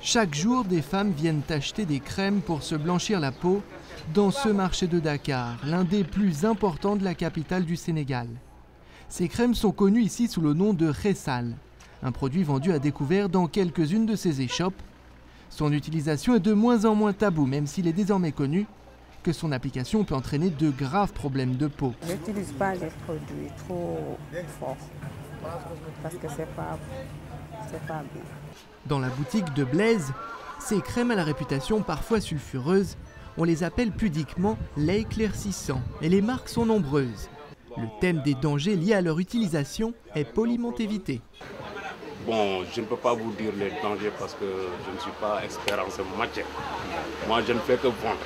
Chaque jour, des femmes viennent acheter des crèmes pour se blanchir la peau dans ce marché de Dakar, l'un des plus importants de la capitale du Sénégal. Ces crèmes sont connues ici sous le nom de Ressal, un produit vendu à découvert dans quelques-unes de ces échoppes. Son utilisation est de moins en moins tabou, même s'il est désormais connu que son application peut entraîner de graves problèmes de peau. Je n'utilise pas des produits trop forts parce que c'est pas bien. Dans la boutique de Blaise, ces crèmes à la réputation parfois sulfureuse, on les appelle pudiquement lait éclaircissant et les marques sont nombreuses. Le thème des dangers liés à leur utilisation est poliment évité. Bon, je ne peux pas vous dire les dangers parce que je ne suis pas expert en cette matière. Moi, je ne fais que vendre.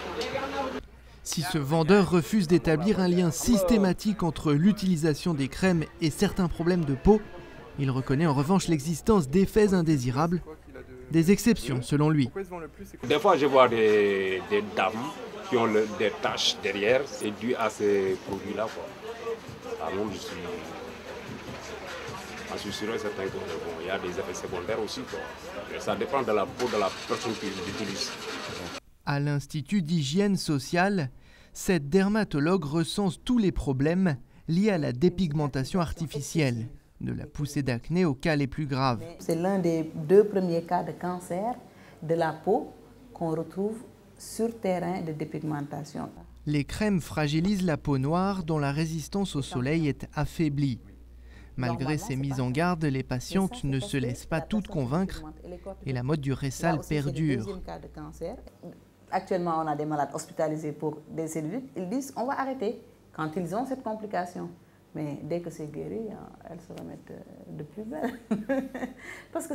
Si ce vendeur refuse d'établir un lien systématique entre l'utilisation des crèmes et certains problèmes de peau, il reconnaît en revanche l'existence d'effets indésirables, des exceptions selon lui. Des fois, je vois des dames qui ont des taches derrière, c'est dû à ces produits-là. Alors, je suis sûr et certain qu'il y a des effets secondaires aussi. Ça dépend de la peau de la personne qui l'utilise. À l'Institut d'hygiène sociale, cette dermatologue recense tous les problèmes liés à la dépigmentation artificielle, de la poussée d'acné aux cas les plus graves. C'est l'un des 2 premiers cas de cancer de la peau qu'on retrouve sur terrain de dépigmentation. Les crèmes fragilisent la peau noire dont la résistance au soleil est affaiblie. Malgré ces mises en garde, les patientes ne se laissent pas toutes convaincre et la mode du Ressal perdure. Actuellement, on a des malades hospitalisés pour des cellulite. Ils disent on va arrêter quand ils ont cette complication. Mais dès que c'est guéri, elles se remettent de plus belle. Parce que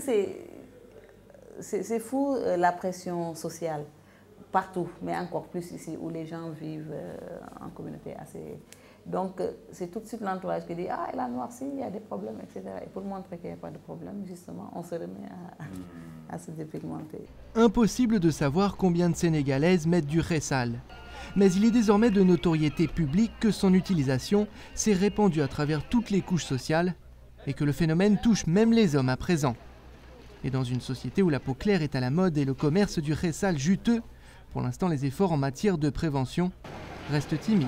c'est fou la pression sociale partout, mais encore plus ici où les gens vivent en communauté assez... Donc c'est tout de suite l'entourage qui dit « Ah, elle a noirci, il y a des problèmes, etc. » Et pour montrer qu'il n'y a pas de problème, justement, on se remet à se dépigmenter. Impossible de savoir combien de Sénégalaises mettent du Ressal. Mais il est désormais de notoriété publique que son utilisation s'est répandue à travers toutes les couches sociales et que le phénomène touche même les hommes à présent. Et dans une société où la peau claire est à la mode et le commerce du Ressal juteux, pour l'instant les efforts en matière de prévention restent timides.